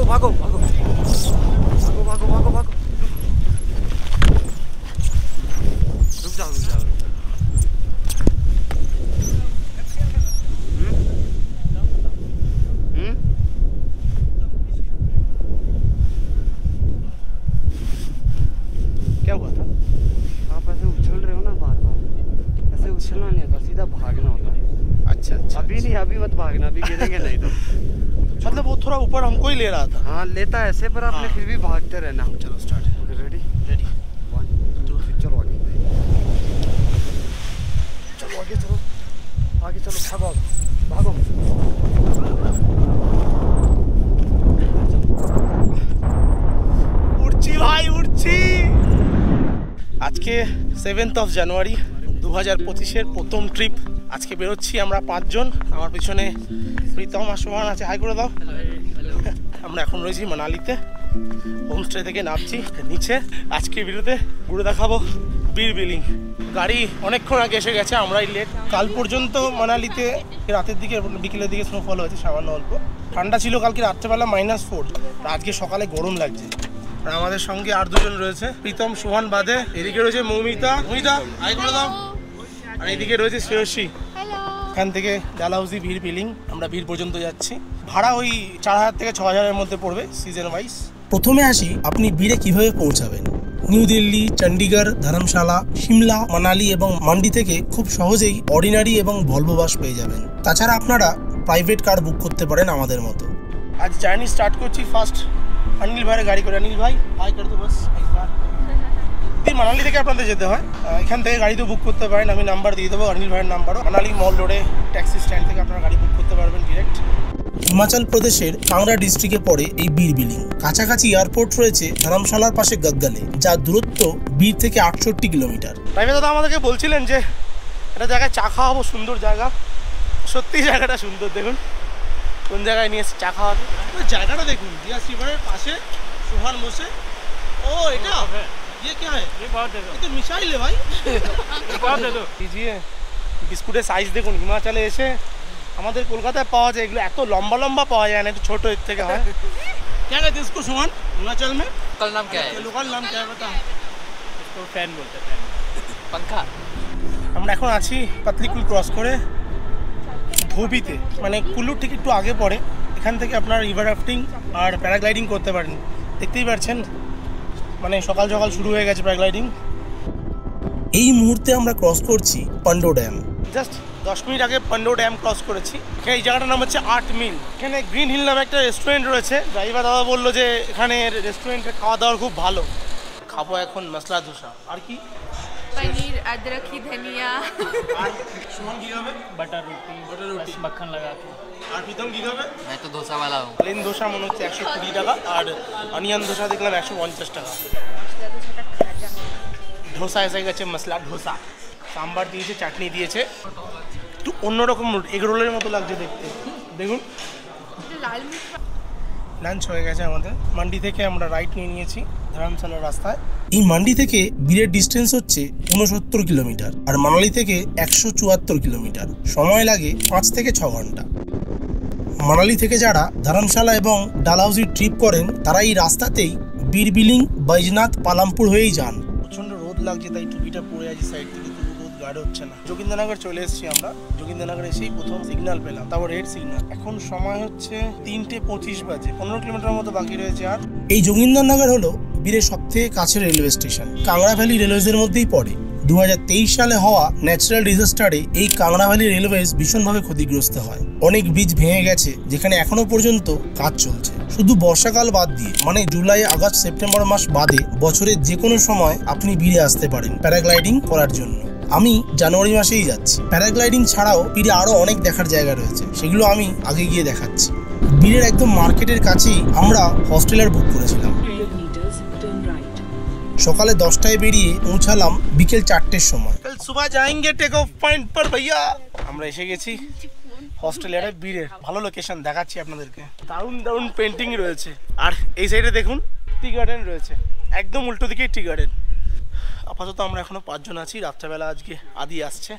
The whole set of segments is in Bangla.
भागो भागो भागो भागो भागो भागो रुक जाओ रुक जाओ क्या हुआ था? आप ऐसे उछल रहे हो ना बार बार, ऐसे उछलना नहीं होता, सीधा भागना होता है। अच्छा अच्छा अभी नहीं, अभी मत भागना, अभी गिरेंगे नहीं तो। मतलब वो थोड़ा ऊपर हमको ही ले रहा था। हाँ लेता है ऐसे, पर आपने फिर भी भागते रहना। चलो स्टार्ट। ओके रेडी रेडी 1 2 3 चलो आगे चलो आगे चलो आगे चलो भागो भागो উড়ছি ভাই উড়ছি। আজকে 7th of January 2025-এর প্রথম ট্রিপ। আজকে বেরোচ্ছি আমরা 5 জন। আমার পিছনে প্রীতম আর সোহান আছে, হাই করে দাও। আমরা এখন রয়েছি মানালিতে, হোমস্টে থেকে নামছি নিচে। আজকে ভিডিওতে ঘুরে দেখাবো বীর বিলিং। গাড়ি অনেকক্ষণ আগে এসে গেছে, আমরাই লেট। কাল পর্যন্ত মানালিতে রাতের দিকে বিকেলের দিকে স্নোফল হয়েছে সামান্য অল্প। ঠান্ডা ছিল কালকে রাত্রেবেলা -4, আর আজকে সকালে গরম লাগছে। আর আমাদের সঙ্গে আর দুজন রয়েছে, প্রীতম সোহান বাদে। এদিকে রয়েছে মৌমিতা, হাই করে দাও। আর এদিকে রয়েছে শ্রেয়সী। এখান থেকে ডালহাউসি বীর বিলিং, আমরা বীর পর্যন্ত যাচ্ছি। ভাড়া ওই 4000 থেকে 6000-এর মধ্যে পড়বে সিজন ওয়াইজ। প্রথমে আসি আপনি বীরে কিভাবে পৌঁছাবেন। নিউ দিল্লি, চণ্ডীগড়, ধর্মশালা, সিমলা, মানালি এবং মান্ডি থেকে খুব সহজেই অর্ডিনারি এবং ভলভো বাস পেয়ে যাবেন। তাছাড়া আপনারা প্রাইভেট কার বুক করতে পারেন আমাদের মতো। আজ জার্নি স্টার্ট করছি ফার্স্ট অনিল ভাইয়ের গাড়ি করে। অনিল ভাই হাই করে তো বাস। মানালি থেকে আপনাদের যেতে হয়, এখান থেকে গাড়ি তো বুক করতে পারেন, আমি নাম্বার দিয়ে দেবো অনিল ভাইয়ের নাম্বারও। মানালি মল রোডে ট্যাক্সি স্ট্যান্ড থেকে আপনারা গাড়ি বুক করতে পারবেন ডিরেক্ট। হিমাচল প্রদেশের কাংড়া ডিস্ট্রিক্টে পড়ে এই বীর বিলিং। কাছাকাছি এয়ারপোর্ট রয়েছে ধর্মশালার পাশে গগগালে, যার দূরত্ব বীর থেকে 68 কিলোমিটার। ভাই দাদা আমাদেরকে বলছিলেন যে একটা জায়গায় চা খাওয়াবো, সুন্দর জায়গা। সত্যি জায়গাটা সুন্দর, দেখুন কোন জায়গায় নিয়ে এসে চা খাওয়াতে। জায়গাটা দেখুন, ডিয়াস রিভারের পাশে সোহান বসে। ও এটা ये क्या है? ये बहुत दे दो। ये तो मिसाइल है भाई। बहुत दे दो। कीजिए बिस्कुटेर साइज देखুন। হিমাচলে এসে আমাদের কলকাতায় পাওয়া যায় এগুলো, এত লম্বা লম্বা পাওয়া যায় না, একটু ছোট এর থেকে হয়। क्या कहते हैं इसको सोहन हिमाचल में? लोकल नाम क्या है? लोकल नाम क्या है बता। इसको फैन बोलते हैं, पंखा। আমরা এখন আছি পাতলিকুল ক্রস করে ধোবিতে, মানে কুলুর ঠিক একটু আগে পড়ে। এখান থেকে আপনারা রিভার রাফটিং আর প্যারাগ্লাইডিং করতে পারেন। দেখতেই পাচ্ছেন মানে সকাল সকাল শুরু হয়ে গেছে প্যারাগ্লাইডিং। এই মুহূর্তে আমরা ক্রস করছি পান্ডো ড্যাম। জাস্ট 10 মিনিট আগে পান্ডো ড্যাম ক্রস করেছি। এই জায়গাটার নাম হচ্ছে 8 মিল। এখানে গ্রিন হিল নামে একটা রেস্টুরেন্ট রয়েছে। ড্রাইভার দাদা বললো যে এখানে রেস্টুরেন্টে খাওয়া দাওয়ার খুব ভালো। খাবো এখন মশলা ধোসা। আর কি पनीर, अदरक की धनिया। আর সুমন কি খাবে? बटर रोटी मक्खन लगा के। আর প্রীতম কি খাবে? मैं तो डोसा वाला हूँ। প্লেন ধোসা মনে হচ্ছে 120 টাকা, আর অনিয়ন ধোসা দেখলাম 150 টাকা। ধোসা এসে গেছে মশলা ধোসা, সাম্বার দিয়েছে, চাটনি দিয়েছে, একটু অন্যরকম এগ রোলের মতো লাগছে দেখতে। দেখুন লাঞ্চ হয়ে গেছে আমাদের। মান্ডি থেকে আমরা রাইট নিয়ে নিয়েছি ধর্মশালার রাস্তায়। এই মান্ডি থেকে বীরের ডিস্টেন্স হচ্ছে 69 কিলোমিটার, আর মানালি থেকে 174 কিলোমিটার। সময় লাগে 5 থেকে 6 ঘন্টা। মানালি থেকে যারা ধর্মশালা এবং ডালহাউসি ট্রিপ করেন তারা এই রাস্তাতেই বীর বিলিং, বৈজনাথ, পালামপুর হয়েই যান। প্রচন্ড রোদ লাগছে তাই টুপিটা পরে আছি সাইড থেকে, তবু রোদ গাঢ় হচ্ছে না। যোগিন্দ্রনগর চলে এসেছি আমরা। যোগিন্দ্রনগর এসেই প্রথম সিগন্যাল পেলাম, তারপর রেড সিগন্যাল। এখন সময় হচ্ছে 3:25 বাজে, 15 কিলোমিটার মতো বাকি রয়েছে। আর এই যোগিন্দ্রনগর হলো বীরের সবথেকে কাছের রেলওয়ে স্টেশন। কাংড়া ভ্যালি রেলওয়েজের মধ্যেই পড়ে। 2023 সালে হওয়া ন্যাচারাল ডিজাস্টারে এই কাংড়া ভ্যালি রেলওয়েজ ভীষণভাবে ক্ষতিগ্রস্ত হয়। অনেক ব্রিজ ভেঙে গেছে, যেখানে এখনো পর্যন্ত কাজ চলছে। শুধু বর্ষাকাল বাদ দিয়ে, মানে জুলাই, আগস্ট, সেপ্টেম্বর মাস বাদে বছরের যে কোনো সময় আপনি বীরে আসতে পারেন প্যারাগ্লাইডিং করার জন্য। আমি জানুয়ারি মাসেই যাচ্ছি। প্যারাগ্লাইডিং ছাড়াও বীরে আরও অনেক দেখার জায়গা রয়েছে, সেগুলো আমি আগে গিয়ে দেখাচ্ছি। বীরের একদম মার্কেটের কাছেই আমরা হস্টেলার বুক করেছিলাম। সকালে 10টায় বেরিয়ে পৌঁছালাম বিকেল 4টের সময়। কাল সুবহ যাएंगे টেক অফ পয়েন্ট পর ভাইয়া। আমরা এসে গেছি হস্টেলারে বীরের। ভালো লোকেশন দেখাচ্ছি আপনাদেরকে। দারুণ দারুণ পেন্টিং রয়েছে। আর এই সাইডে দেখুন টি গার্ডেন রয়েছে, একদম উল্টো দিকেই টি গার্ডেন। আপাতত আমরা এখনো 5 জন আছি। রাত্রেবেলা আজকে আদি আসছে।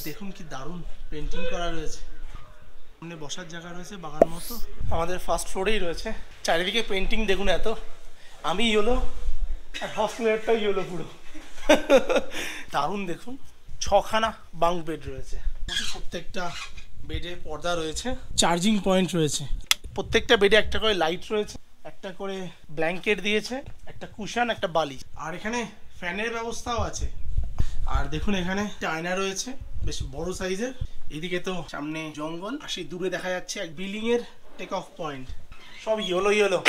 দেখুন কি দারুণ পেন্টিং করা রয়েছে। সামনে বসার জায়গা রয়েছে বাগান মতো। আমাদের ফার্স্ট ফ্লোরেই রয়েছে, চারিদিকে পেন্টিং দেখুন এত। আমি ইয়েলো আর হসপিটালটাই ইয়েলো পুরো। দারুণ দেখুন, 6খানা বাঙ্ক বেড রয়েছে, প্রত্যেকটা বেডে পর্দা রয়েছে, চার্জিং পয়েন্ট রয়েছে, প্রত্যেকটা বেডে একটা করে লাইট রয়েছে, একটা করে ব্ল্যাঙ্কেট দিয়েছে, একটা কুশন, একটা বালিশ, আর এখানে ফ্যানের ব্যবস্থাও আছে। আর দেখুন এখানে একটা আয়না রয়েছে বেশ বড় সাইজের। এদিকে তো সামনে জঙ্গল, আর সেই দূরে দেখা যাচ্ছে এক বিল্ডিং এর টেক অফ পয়েন্ট, সব ইয়েলো ইয়েলো।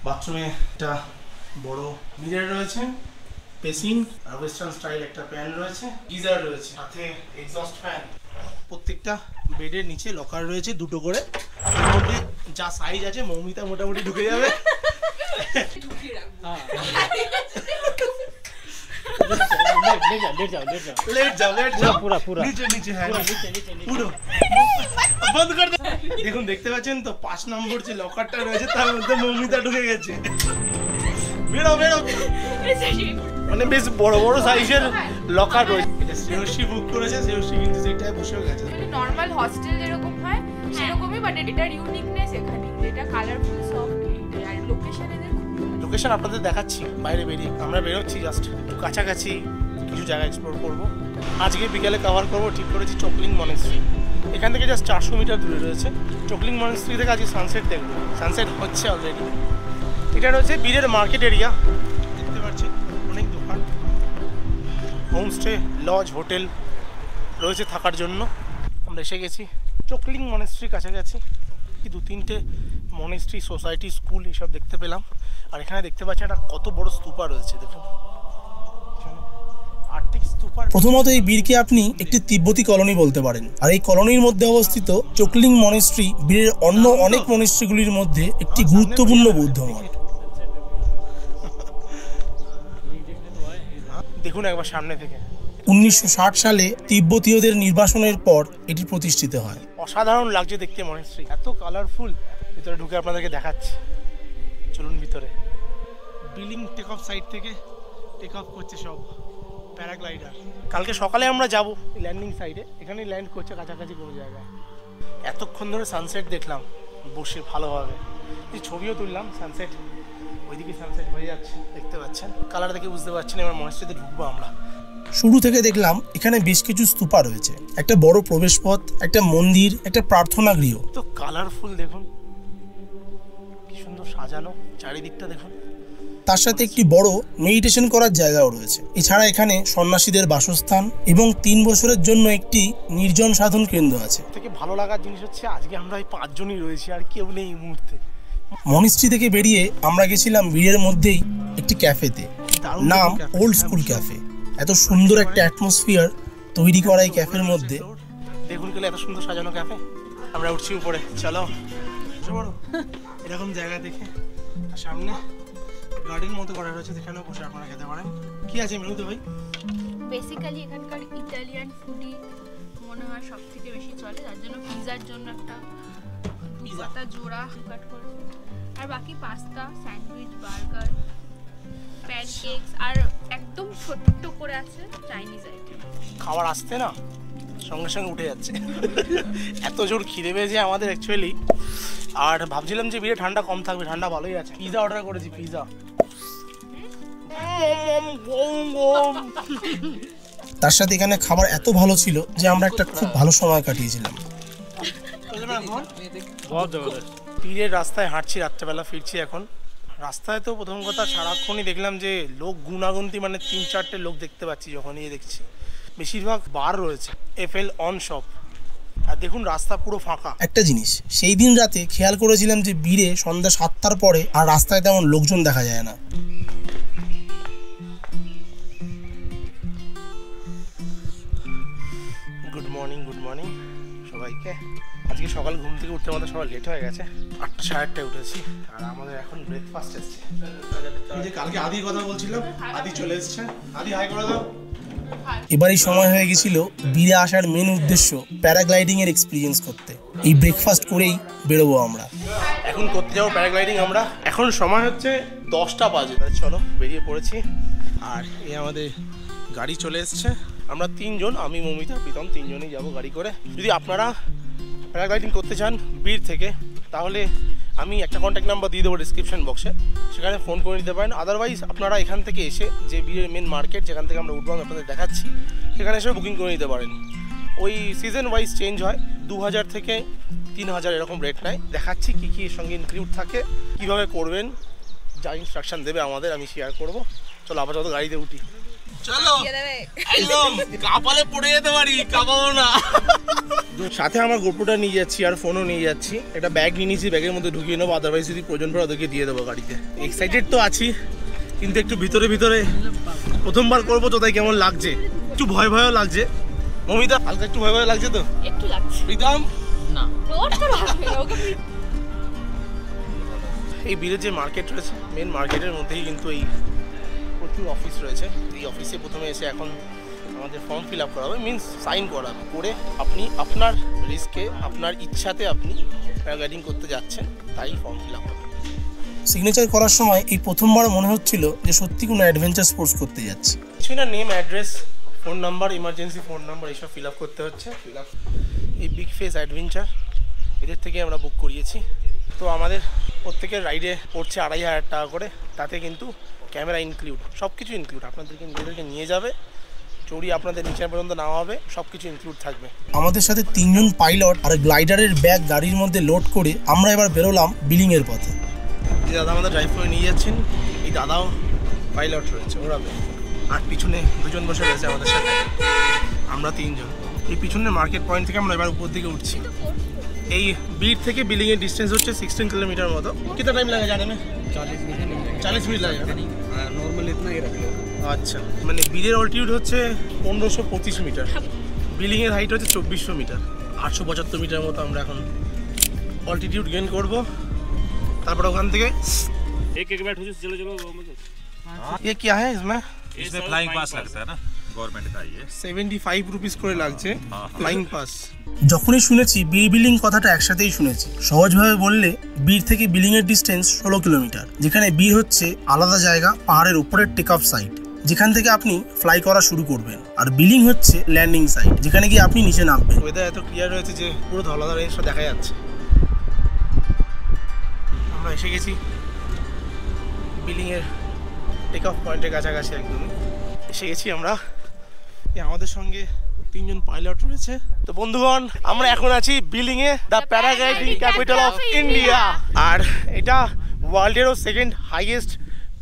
বাথরুমে একটা বড় মিরর রয়েছে, বেসিন আর ওয়েস্টার্ন স্টাইল একটা প্যান রয়েছে, গিজার রয়েছে, সাথে এক্সস্ট ফ্যান। প্রত্যেকটা বেডের নিচে লকার রয়েছে দুটো করে, এর মধ্যে যা সাইজ আছে মৌমিতা মোটামুটি ঢুকে যাবে। দেখুন দেখতে পাচ্ছেন তো 5 নম্বর যে লকারটা রয়েছে তার মধ্যে মৌমিতা ঢুকে গেছে। বেরো বেরো, মানে বেশ বড় বড় সাইজের লকার রয়েছে। এটা শ্রেয়সী বুক করেছে, শ্রেয়সী কিন্তু সেটাই বসেও গেছে। নরমাল হস্টেল যেরকম হয় সেরকমই, বাট এটার ইউনিকনেস এখানে, এটা কালারফুল সফট, আর লোকেশনে দেখুন। লোকেশন আপনাদের দেখাচ্ছি বাইরে বেরিয়ে। আমরা বেরোচ্ছি জাস্ট কাছাকাছি কিছু জায়গা এক্সপ্লোর করব। আজকে বিকালে কভার করব ঠিক করেছি চকলিং মনেস্ট্রি। এখান থেকে জাস্ট 400 মিটার দূরে রয়েছে চকলিং মনেস্ট্রি থেকে। আজকে সানসেট দেখবো, সানসেট হচ্ছে অলরেডি। এটা রয়েছে বীরের মার্কেট এরিয়া, দেখতে পাচ্ছেন অনেক দোকান, হোমস্টে, লজ, হোটেল রয়েছে থাকার জন্য। আমরা এসে গেছি চকলিং মনেস্ট্রির কাছাকাছি। 2-3টে মনেস্ট্রি, সোসাইটি, স্কুল এসব দেখতে পেলাম। আর এখানে দেখতে পাচ্ছেন একটা কত বড় স্তূপা রয়েছে, দেখুন। প্রথমত এই বীরকে আপনি একটি তিব্বতী কলোনি বলতে পারেন, আর এই কলোনির মধ্যে অবস্থিত চকলিং মনেস্ট্রি বীরের অন্য অনেক মনেস্ট্রিগুলির মধ্যে একটি গুরুত্বপূর্ণ বৌদ্ধ মঠ। দেখুন একবার সামনে থেকে। 1960 সালে তিব্বতীয়দের নির্বাসনের পর এটি প্রতিষ্ঠিত হয়। অসাধারণ লাগছে দেখতে মনেস্ট্রি, এত কালারফুল। ভিতরে ঢুকে আপনাদেরকে দেখাচ্ছি, চলুন ভিতরে। বিলিং টেক অফ সাইড থেকে টেক অফ করছে সব প্যারাগ্লাইডার। কালকে সকালে আমরা যাব ল্যান্ডিং সাইডে, এখানেই ল্যান্ড করছে কাছাকাছি কোনো জায়গায়। এতক্ষণ ধরে সানসেট দেখলাম বসে ভালোভাবে, ছবিও তুললাম। সানসেট ওইদিকে সানসেট হয়ে যাচ্ছে, দেখতে পাচ্ছেন। কালার দেখে বুঝতে পারছেন। এবার মনেস্ট্রিতে ঢুকবো আমরা। শুরু থেকে দেখলাম এখানে বেশ কিছু স্তূপা রয়েছে, একটা বড় প্রবেশপথ, একটা মন্দির, একটা প্রার্থনা গৃহ। তো কালারফুল দেখুন, কি সুন্দর সাজানো চারিদিকটা দেখুন। তার সাথে একটি বড় মেডিটেশন করার জায়গাও রয়েছে। এছাড়া এখানে সন্ন্যাসীদের বাসস্থান এবং 3 বছরের জন্য একটি নির্জন সাধন কেন্দ্র আছে। থেকে ভালো লাগার জিনিস হচ্ছে আজকে আমরা এই 5 জনই রয়েছি, আর কেউ নেই এই মুহূর্তে। মনিস্ট্রি থেকে বেরিয়ে আমরা গেছিলাম বীরের মধ্যেই একটি ক্যাফেতে, নাম ওল্ড স্কুল ক্যাফে। এত সুন্দর একটা অ্যাটমসফিয়ার তৈরি করা এই ক্যাফের মধ্যে। দেখুন গেলে এত সুন্দর সাজানো ক্যাফে। আমরা উঠছি উপরে, চলো। এরকম জায়গা দেখে সামনে গার্ডেন মতো করা রয়েছে, সেখানেও বসে আপনারা খেতে পারেন। কি আছে মেনুতে ভাই? বেসিক্যালি এখানকার ইটালিয়ান ফুডই মনে হয় সব থেকে বেশি চলে, তার জন্য পিৎজার জন্য একটা পিৎজাটা জোড়া কাট করেছে, আর বাকি পাস্তা, স্যান্ডউইচ, বার্গার, প্যানকেকস, আর একদম ছোট্ট করে আছে চাইনিজ আইটেম। খাবার আসতে না সঙ্গে সঙ্গে উঠে যাচ্ছে, এত জোর খিদে পেয়েছে আমাদের অ্যাকচুয়ালি। আর ভাবছিলাম যে বিয়ে ঠান্ডা কম থাকবে, ঠান্ডা ভালোই আছে। পিৎজা অর্ডার করেছি, পিৎজা। তার সাথে এখানে খাবার এত ভালো ছিল যে আমরা একটা খুব ভালো সময় কাটিয়েছিলাম। পীরের রাস্তায় হাঁটছি, রাত্রেবেলা ফিরছি এখন। রাস্তায় তো প্রথম কথা সারাক্ষণই দেখলাম যে লোক গুণাগুন্তি, মানে 3-4টে লোক দেখতে পাচ্ছি যখনই দেখছি। বেশিরভাগ বার রয়েছে, FL অন শপ। আর দেখুন রাস্তা পুরো ফাঁকা। একটা জিনিস সেই দিন রাতে খেয়াল করেছিলাম যে বীরে সন্ধ্যা 7টার পরে আর রাস্তায় তেমন লোকজন দেখা যায় না। গুড মর্নিং, গুড মর্নিং সবাইকে। আজকে সকাল ঘুম থেকে উঠতে আমাদের সবাই লেট হয়ে গেছে, 8টা 8:30টায় উঠেছি। আর আমাদের এখন ব্রেকফাস্ট এসছে। এই যে কালকে আদির কথা বলছিলাম, আদি চলে এসছে। আদি হাই করে দাও। এবারই সময় হয়ে গেছিল বীরে আসার মেন উদ্দেশ্য প্যারাগ্লাইডিং এর এক্সপিরিয়েন্স করতে। এই ব্রেকফাস্ট করেই বেরোবো আমরা। এখন করতে যাবো প্যারাগ্লাইডিং আমরা। এখন সময় হচ্ছে 10টা বাজে। চলো বেরিয়ে পড়েছি। আর এই আমাদের গাড়ি চলে এসছে। আমরা 3 জন, আমি, মৌমিতা, প্রীতম, 3 জনই যাবো গাড়ি করে। যদি আপনারা প্যারাগ্লাইডিং করতে চান বীর থেকে, তাহলে আমি একটা কন্ট্যাক্ট নাম্বার দিয়ে দেবো ডিসক্রিপশন বক্সে, সেখানে ফোন করে নিতে পারেন। আদারওয়াইজ আপনারা এখান থেকে এসে যে বীরের মেন মার্কেট যেখান থেকে আমরা উঠবো আপনাদের দেখাচ্ছি, সেখানে এসে বুকিং করে নিতে পারেন। ওই সিজন ওয়াইজ চেঞ্জ হয়, 2000 থেকে 3000 এরকম রেট নেয়। দেখাচ্ছি কী কী এর সঙ্গে ইনক্লুড থাকে, কীভাবে করবেন, যা ইনস্ট্রাকশন দেবে আমাদের আমি শেয়ার করব। চলো আপাতত গাড়িতে উঠি। চলো একদম কাপালে পড়ে যেতে পারি, কাঁপাবো না। সাথে আমার গোপ্রোটা নিয়ে যাচ্ছি আর ফোনও নিয়ে যাচ্ছি। একটা ব্যাগ নিয়ে নিয়েছি, ব্যাগের মধ্যে ঢুকিয়ে নেবো, আদারওয়াইজ যদি প্রয়োজন পড়ে ওদেরকে দিয়ে দেবো গাড়িতে। এক্সাইটেড তো আছি, কিন্তু একটু ভিতরে ভিতরে প্রথমবার করবো তো তাই কেমন লাগছে, একটু ভয় ভয়ও লাগছে। মমিতা হালকা একটু ভয় ভয় লাগছে তো? একটু লাগছে। প্রীতম না, ওর তো লাগবে না, ওকে এই বীরের যে মার্কেট রয়েছে, মেন মার্কেটের মধ্যেই কিন্তু এই প্রচুর অফিস রয়েছে। এই অফিসে প্রথমে এসে এখন আমাদের ফর্ম ফিল আপ করা হবে, মিনস সাইন করাবে, করে আপনি আপনার রিস্কে আপনার ইচ্ছাতে আপনি প্যারাগ্লাইডিং করতে যাচ্ছেন, তাই ফর্ম ফিল আপ হবে। সিগনেচার করার সময় এই প্রথমবার মনে হচ্ছিল যে সত্যি কোনো অ্যাডভেঞ্চার স্পোর্টস করতে যাচ্ছি। কিছুই না, name, address, phone number, emergency phone number এইসব ফিল আপ করতে হচ্ছে। ফিল আপ এই বিগ ফেস অ্যাডভেঞ্চার এদের থেকে আমরা বুক করিয়েছি। তো আমাদের প্রত্যেকের রাইডে পড়ছে 2500 টাকা করে, তাতে কিন্তু ক্যামেরা ইনক্লুড, সব কিছু ইনক্লুড। আপনাদেরকে নিজেদেরকে নিয়ে যাবে, চড়ি আপনাদের নিচে পর্যন্ত নামা হবে, সব কিছু ইনক্লুড থাকবে। আমাদের সাথে 3 জন পাইলট আর গ্লাইডারের ব্যাগ গাড়ির মধ্যে লোড করে আমরা এবার বেরোলাম বিলিংয়ের পথে। যে দাদা আমাদের ড্রাইভ করে নিয়ে যাচ্ছেন, এই দাদাও পাইলট রয়েছে, ওরাবে। আর পিছনে 2 জন বসে রয়েছে আমাদের সাথে, আমরা 3 জন। এই পিছনের মার্কেট পয়েন্ট থেকে আমরা এবার উপর দিকে উঠছি। এই বীর থেকে বিলিংয়ের ডিস্টেন্স হচ্ছে 16 किलोमीटर মতো। कितना टाइम लगेगा जाने में? 40 मिनट लगेगा। नॉर्मल इतना ही रख लो। আচ্ছা, মানে বীরের অল্টিটিউড হচ্ছে 1525 মিটার, বিলিংয়ের হাইট হচ্ছে 2400 মিটার, 875 মিটার মতো আমরা এখন অল্টিটিউড গেইন করব। তারপর ওখান থেকে एक बैठ हो चलो चलो ये क्या है इसमें? इसमें फ्लाइंग पास लगता है ना, गवर्नमेंट का ये 75 रुपीस করে লাগছে ফ্লাইং পাস। যখনই শুনেছি বীর বিলিং কথাটা একসাথেই শুনেছি। সহজভাবে বললে বীর থেকে বিলিংয়ের ডিস্টেন্স 16 কিলোমিটার, যেখানে বীর হচ্ছে আলাদা জায়গা, পাহাড়ের উপরের টেক অফ সাইট, যেখান থেকে আপনি ফ্লাই করা শুরু করবেন। আর বিলিং হচ্ছে ল্যান্ডিং সাইট, যেখানে গিয়ে আপনি নিচে নামবেন। ওয়েদার এত ক্লিয়ার হয়েছে যে পুরো ধলাধার এসে দেখা যাচ্ছে। আমরা এসে গেছি বিলিংয়ের টেক অফ পয়েন্টের কাছাকাছি, একদমই এসে গেছি আমরা। আমাদের সঙ্গে 3 জন পাইলট রয়েছে। তো বন্ধুগণ, আমরা এখন আছি বিলিংয়ে, the paragliding capital of India. আর এটা ওয়ার্ল্ডেরও 2nd highest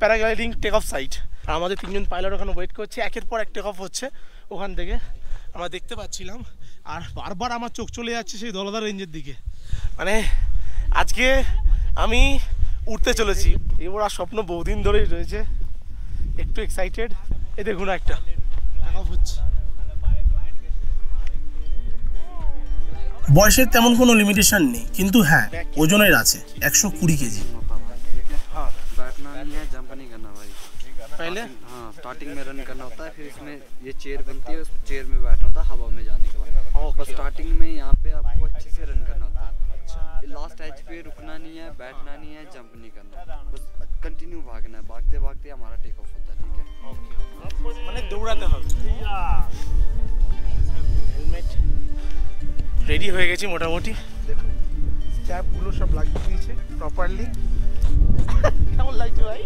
paragliding take off site. আর আমাদের 3 জন পাইলট ওখানে ওয়েট করছে, একের পর এক টেক অফ হচ্ছে ওখান থেকে, আমরা দেখতে পাচ্ছিলাম। আর বারবার আমার চোখ চলে যাচ্ছে সেই ধলাধার রেঞ্জের দিকে। মানে আজকে আমি উঠতে চলেছি, এই বড় স্বপ্ন বহুদিন ধরেই রয়েছে, একটু এক্সাইটেড। এই দেখুন একটা টেক অফ হচ্ছে। বয়সের তেমন কোনো লিমিটেশন নেই, কিন্তু হ্যাঁ ওজনের আছে 120 কেজি। हाँ, बैठना नहीं है, जंप नहीं करना भाई। पहले हाँ, स्टार्टिंग में रन करना होता है, फिर इसमें ये चेयर बनती है, उस चेयर में बैठना होता है हवा में जाने के बाद। ओके। बस स्टार्टिंग में यहाँ पे आपको अच्छे से रन करना होता है। लास्ट एज पे रुकना नहीं है, बैठना नहीं है, जंप नहीं करना है, बस कंटिन्यू भागना है। भागते भागते हमारा टेक ऑफ होता है, ठीक है। মানে দৌড়াতে হবে। হেলমেট রেডি হয়ে গেছি মোটামুটি, দেখুন স্ট্র্যাপগুলো সব লাগিয়ে দিয়েছে প্রপারলি। কেমন লাগছে ভাই?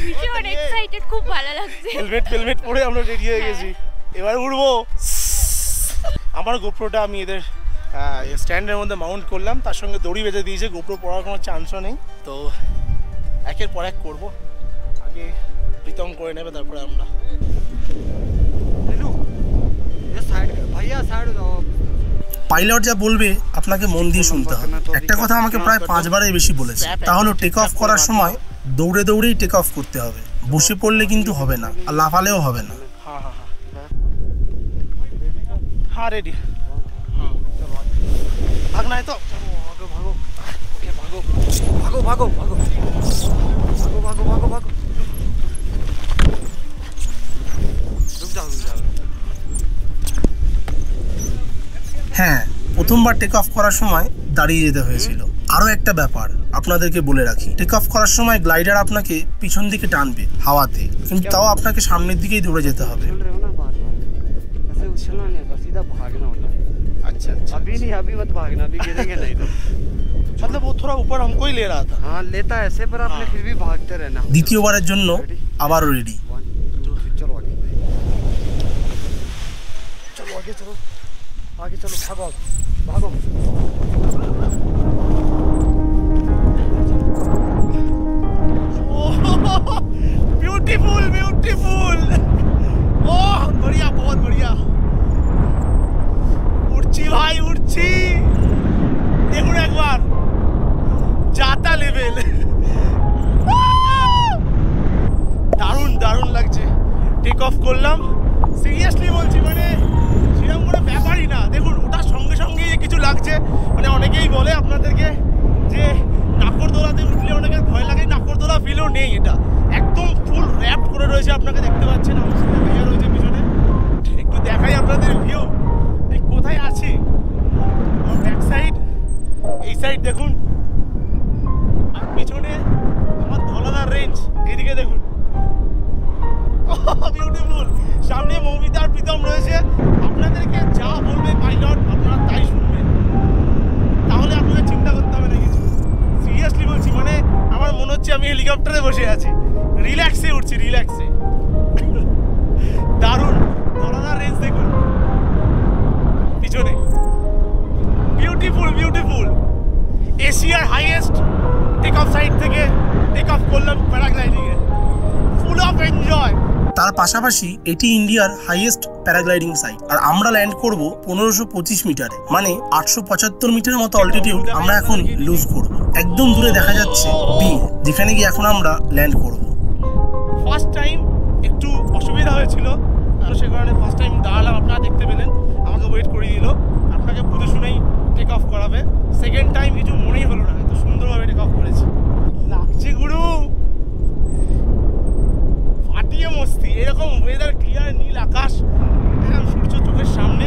ভীষণ এক্সাইটেড, খুব ভালো লাগছে। হেলমেট পরে আমরা রেডি হয়ে গেছি, এবার উড়বো। আমার গোপ্রোটা আমি এদের স্ট্যান্ডের মধ্যে মাউন্ট করলাম, তার সঙ্গে দড়ি বেঁধে দিয়েছে, গোপ্রো পড়ার কোনো চান্সও নেই। তো একের পর এক করবো, আগে প্রীতম করে নেবে, তারপরে আমরা। ये साइड भैया साइड हो जाओ। পাইলট যা বলবে আপনাকে মন দিয়ে শুনতে হবে। একটা কথা আমাকে প্রায় 5 বারের বেশি বলেছে, তা হলো টেক অফ করার সময় দৌড়ে দৌড়েই টেক অফ করতে হবে। বসে পড়লে কিন্তু হবে না, আর লাফালেও হবে না। हाँ हाँ हाँ हाँ रेडी। भागना है तो भागो भागो ओके भागो भागो भागो भागो भागो भागो भागो भागो रुक जाओ হ্যাঁ, প্রথমবার টেক অফ করার সময় দাঁড়িয়ে যেতে হয়েছিল। আরও একটা ব্যাপার আপনাদেরকে বলে রাখি, টেক অফ করার সময় গ্লাইডার আপনাকে পিছন দিকে টানবে হাওয়াতে, কিন্তু তাও আপনাকে সামনের দিকেই দৌড়ে যেতে হবে। चल रहे हो ना बार बार, ऐसे उछलना नहीं होता, सीधा भागना होता है। अच्छा अच्छा अच्छा अभी नहीं, अभी मत भागना, अभी गिरेंगे नहीं तो। मतलब वो थोड़ा ऊपर हमको ही ले रहा था। हाँ लेता है ऐसे, पर आपने फिर भी भागते रहना। দ্বিতীয়বারের জন্য আবারও রেডি। 1 2 3 चलो आगे, चलो आगे, चलो आगे, चलो भागो भागो। ब्यूटीफुल ब्यूटीफुल, ओह बढ़िया, बहुत बढ़िया। उड़ची भाई उड़ची, দেখুন একবার যাতা লেভেল, দারুণ দারুণ লাগছে। টেক অফ করলাম, সিরিয়াসলি বলছি, মানে সেরকম কোনো ব্যাপারই না। দেখুন ওটার সঙ্গে সঙ্গে কিছু লাগছে, মানে অনেকেই বলে আপনাদেরকে যে নাকরদোলাতে উঠলে অনেকের ভয় লাগে, নাকরদোলা ফিলও নেই। এটা একদম ফুল র্যাপ করে রয়েছে, আপনাকে দেখতে পাচ্ছেন আমার সাথে ভাইয়া রয়েছে পিছনে। একটু দেখাই আপনাদের ভিউ, এই কোথায় আছি। ব্যাক সাইড, এই সাইড দেখুন, আর পিছনে আমার ধলাদার রেঞ্জ, এইদিকে দেখুন, বিউটিফুল। সামনে মৌমিতা আর প্রীতম রয়েছে। আপনাদেরকে যা বলবে পাইলট আপনারা তাই শুনবেন, তাহলে আপনাদের চিন্তা করতে হবে না কিছু। সিরিয়াসলি বলছি, মানে আমার মনে হচ্ছে আমি হেলিকপ্টারে বসে আছি, রিল্যাক্সে উঠছি, রিল্যাক্সে। দারুণ ধলাদার রেঞ্জ দেখুন পিছনে, বিউটিফুল বিউটিফুল। এশিয়ার হাইয়েস্ট টেক অফ সাইট থেকে টেক অফ করলাম প্যারাগ্লাইডিংয়ে, ফুল অফ এনজয়। তার পাশাপাশি এটি ইন্ডিয়ার হাইয়েস্ট প্যারাগ্লাইডিং সাইট, আর আমরা ল্যান্ড করব 1525 মিটারে, মানে 875 মিটারের মতো অল্টিটিউড আমরা এখন লুজ করব। একদম দূরে দেখা যাচ্ছে বীর, যেখানে গিয়ে এখন আমরা ল্যান্ড করব। ফার্স্ট টাইম একটু অসুবিধা হয়েছিল, তো সে কারণে ফার্স্ট টাইম দাঁড়ালাম, আপনারা দেখতে পেলেন, আমাকে ওয়েট করিয়ে দিল, আপনাকে বুঝে শুনেই টেক অফ করাবে। সেকেন্ড টাইম কিছু মনেই হলো না, এত সুন্দরভাবে টেক অফ করেছি। লাগছে গুরু, ফাটিয়ে মস্তি। এরকম ওয়েদার, ক্লিয়ার নীল আকাশ, এরকম সূর্য চোখের সামনে,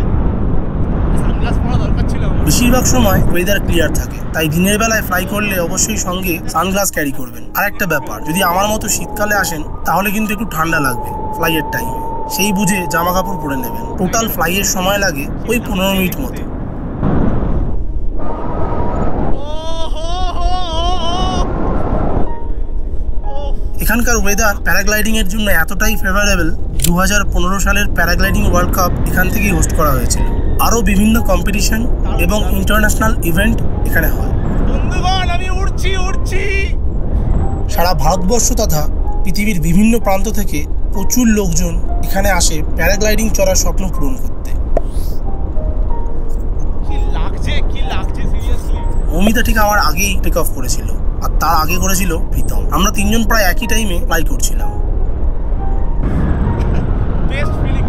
সানগ্লাস পরা দরকার ছিল। বেশিরভাগ সময় ওয়েদার ক্লিয়ার থাকে, তাই দিনের বেলায় ফ্লাই করলে অবশ্যই সঙ্গে সানগ্লাস ক্যারি করবেন। আর একটা ব্যাপার, যদি আমার মতো শীতকালে আসেন তাহলে কিন্তু একটু ঠান্ডা লাগবে ফ্লাইয়ের টাইমে, সেই বুঝে জামা কাপড় পরে নেবেন। টোটাল ফ্লাইয়ের সময় লাগে ওই 15 মিনিট মতো। এখানকার ওয়েদার প্যারাগ্লাইডিং এর জন্য এতটাই ফেভারেবল, 2015 সালের প্যারাগ্লাইডিং ওয়ার্ল্ড কাপ এখান থেকেই হোস্ট করা হয়েছিল। আরও বিভিন্ন কম্পিটিশন এবং ইন্টারন্যাশনাল ইভেন্ট এখানে হয়। বন্ধুগণ আমি উড়ছি উড়ছি। সারা ভারতবর্ষ তথা পৃথিবীর বিভিন্ন প্রান্ত থেকে প্রচুর লোকজন এখানে আসে প্যারাগ্লাইডিং চড়ার স্বপ্ন পূরণ করতে। কি লাগছে সিরিয়াসলি। মৌমিতা ঠিক আমার আগেই টেক অফ করেছিল, আর তার আগে করেছিল প্রীতম। আমরা তিনজন প্রায় একই টাইমে ফ্লাই করছিলাম। বেস্ট ফিলিং,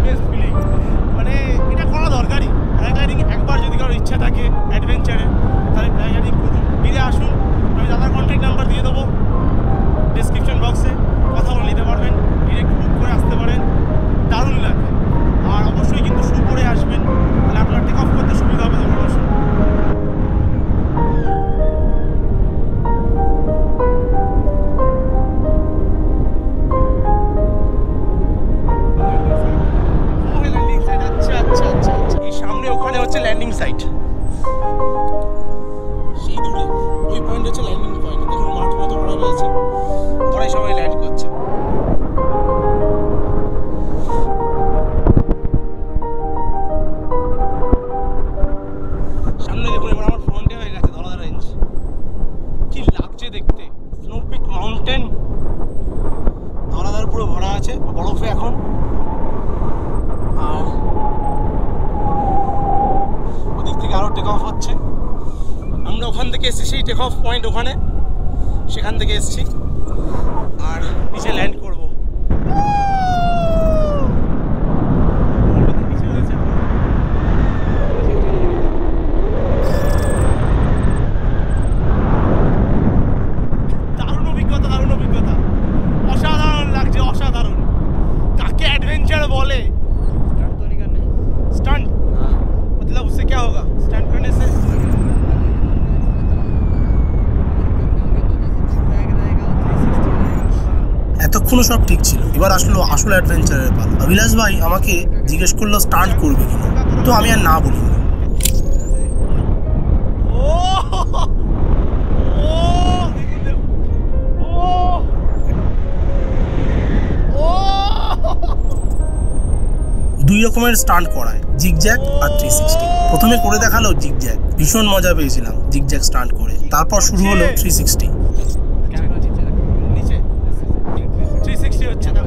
মানে এটা করা দরকারই। প্যারাগ্লাইডিং একবার যদি কারোর ইচ্ছা থাকে অ্যাডভেঞ্চারে, তাহলে প্যারাগ্লাইডিং করুন। ফিরে আসুন, আমি দাদার কন্ট্যাক্ট নাম্বার দিয়ে দেবো ডিসক্রিপশন বক্সে, কথা বলে নিতে পারবেন, ডিরেক্ট বুক করে আসতে পারেন, দারুণ লাগবে। আর অবশ্যই কিন্তু শু করে আসবেন, তাহলে আপনার টেক অফ করতে সুবিধা হবে। অবশ্যই ওখানে হচ্ছে ল্যান্ডিং সাইট, সেই দূরে ওই পয়েন্ট হচ্ছে ল্যান্ডিং পয়েন্ট। দেখুন মাঠ মতো করা রয়েছে, ওরাই সবাই ল্যান্ড করছে। সামনে দেখুন, এবার আমার ফ্রন্টে হয়ে গেছে ধলাদার রেঞ্জ। কি লাগছে দেখতে, স্নোপিক মাউন্টেন, ধলাদার পুরো ভরা আছে বরফে এখন। আর ওদিক থেকে আরও টেক অফ হচ্ছে। আমরা ওখান থেকে এসেছি, সেই টেক অফ পয়েন্ট ওখানে, সেখান থেকে এসেছি, আর নিচে ল্যান্ড করবো। দারুণ অভিজ্ঞতা, অসাধারণ লাগছে, অসাধারণ। কাকে অ্যাডভেঞ্চার বলে? स्टंट तो नहीं करने। स्टंट? हाँ। मतलब उससे क्या होगा स्टंट करने से? এতক্ষণও সব ঠিক ছিল, এবার আসলো আসল অ্যাডভেঞ্চারের পালা। অভিলাষ ভাই আমাকে জিজ্ঞেস করলো স্টান্ট করবে কিনা, তো আমি আর না বলিনি। দুই রকমের স্টান্ট করায়, জিগজ্যাগ আর 360। প্রথমে করে দেখালো জিগজ্যাগ, ভীষণ মজা পেয়েছিলাম জিগজ্যাগ স্টান্ট করে। তারপর শুরু হলো 360। নিচে 360 হচ্ছে না।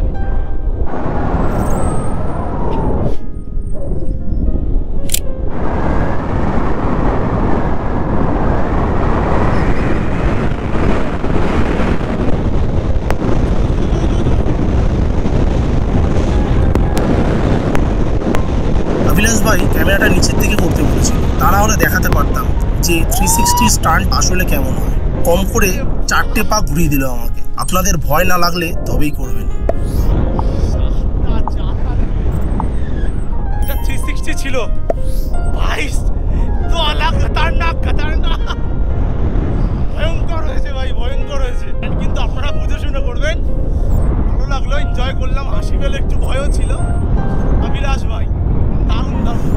অভিলাষ ভাই ক্যামেরাটা নিচের দিকে করতে বলেছিল, তা না হলে দেখাতে পারতাম যে 360 স্টান্ট আসলে কেমন হয়। কম করে 4টে পা ঘুরিয়ে দিল আমাকে। আপনাদের ভয় না লাগলে তবেই করবেন। এটা 360 ছিল ভাই, খতরনাক ভয়ঙ্কর হয়েছে ভাই, ভয়ঙ্কর হয়েছে। কিন্তু আপনারা বুঝে শুনে করবেন। ভালো লাগলো, এনজয় করলাম, হাসি পেলে, একটু ভয়ও ছিল। অভিলাষ ভাই দারুণ দারুণ,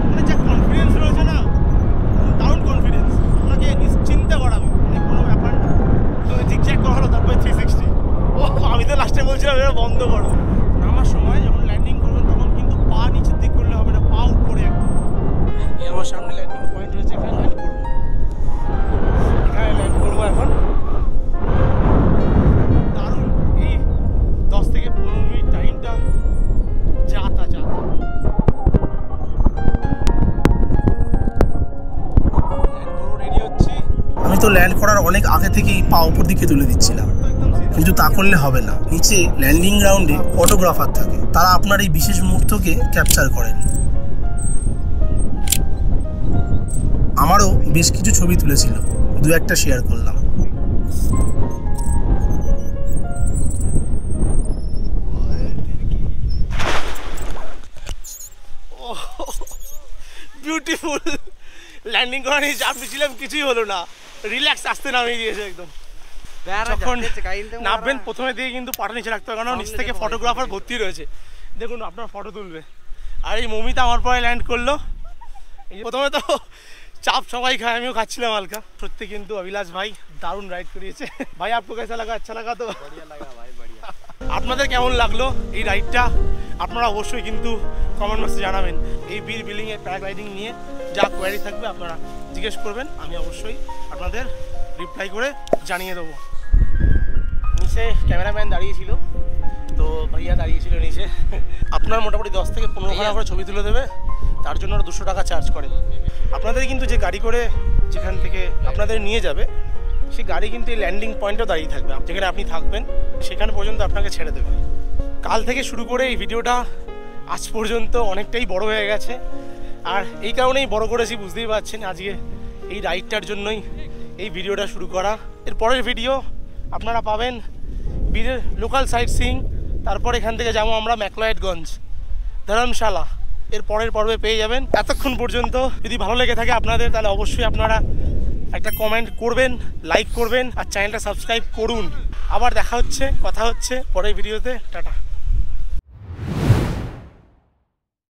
মানে যে কনফিডেন্স রয়েছে না, দারুণ কনফিডেন্স, আপনাকে নিশ্চিন্তে করাবে, মানে কোনো ব্যাপার না। তো জিগজ্যাগ করা হলো, তারপরে 360। আমি তো লাস্টে বলছিলাম এটা বন্ধ করো। নামার সময় যখন ল্যান্ডিং করবেন তখন কিন্তু পা নিচের দিক করলে হবে না, পা উপরে একদম। এই আমার সামনে ল্যান্ডিং পয়েন্ট রয়েছে, এখানে ল্যান্ড করবো, এখানে ল্যান্ড করবো এখন। দারুণ, এই 10 থেকে 15 মিনিট টাইমটা যাতা। আমি তো ল্যান্ড করার অনেক আগে থেকেই পা উপর দিকে তুলে দিচ্ছিলাম, কিন্তু তা করলে হবে না। নিচে ল্যান্ডিং গ্রাউন্ডে ফটোগ্রাফার থাকে, তারা আপনার এই বিশেষ মুহূর্তকে ক্যাপচার করেন। আমারও বেশ কিছু ছবি তুলেছিল, দু একটা শেয়ার করলাম। বিউটিফুল ল্যান্ডিং করা নিয়ে চাপ দিয়েছিলাম, কিছুই হলো না, রিল্যাক্স আসতে নামিয়ে দিয়েছে একদম। যখন নামবেন প্রথমে দিয়ে কিন্তু পাটা নিচে রাখতে হবে, কারণ নিচ থেকে ফটোগ্রাফার ভর্তি রয়েছে, দেখুন আপনার ফটো তুলবে। আর এই মমিতা আমার পরে ল্যান্ড করলো। এই প্রথমে তো চাপ সবাই খায়, আমিও খাচ্ছিলাম হালকা। সত্যি কিন্তু অভিলাষ ভাই দারুণ রাইড করিয়েছে। ভাই আপকো কেসা লাগা? আচ্ছা লাগা তো? আপনাদের কেমন লাগলো এই রাইডটা আপনারা অবশ্যই কিন্তু কমেন্ট বক্সে জানাবেন। এই বীর বিলিংয়ের প্যারাগ্লাইডিং নিয়ে যা কোয়ারি থাকবে আপনারা জিজ্ঞেস করবেন, আমি অবশ্যই আপনাদের রিপ্লাই করে জানিয়ে দেবো। নিচে ক্যামেরাম্যান দাঁড়িয়েছিল, তো ভাইয়া দাঁড়িয়েছিল নিচে। আপনার মোটামুটি 10 থেকে 15 ঘন্টা করে ছবি তুলে দেবে, তার জন্য 200 টাকা চার্জ করে। আপনাদের কিন্তু যে গাড়ি করে যেখান থেকে আপনাদের নিয়ে যাবে, সেই গাড়ি কিন্তু এই ল্যান্ডিং পয়েন্টেও দাঁড়িয়ে থাকবে, যেখানে আপনি থাকবেন সেখানে পর্যন্ত আপনাকে ছেড়ে দেবে। কাল থেকে শুরু করে এই ভিডিওটা আজ পর্যন্ত অনেকটাই বড় হয়ে গেছে, আর এই কারণেই বড় করেছি, বুঝতেই পারছেন। আজকে এই রাইডটার জন্যই এই ভিডিওটা শুরু করা। এর পরের ভিডিও আপনারা পাবেন বীরের লোকাল সাইট সিইং, তারপর এখান থেকে যাবো আমরা ম্যাকলয়েডগঞ্জ, ধর্মশালা, এর পরের পর্বে পেয়ে যাবেন। এতক্ষণ পর্যন্ত যদি ভালো লেগে থাকে আপনাদের, তাহলে অবশ্যই আপনারা একটা কমেন্ট করবেন, লাইক করবেন, আর চ্যানেলটা সাবস্ক্রাইব করুন। আবার দেখা হচ্ছে, কথা হচ্ছে পরের ভিডিওতে। টাটা।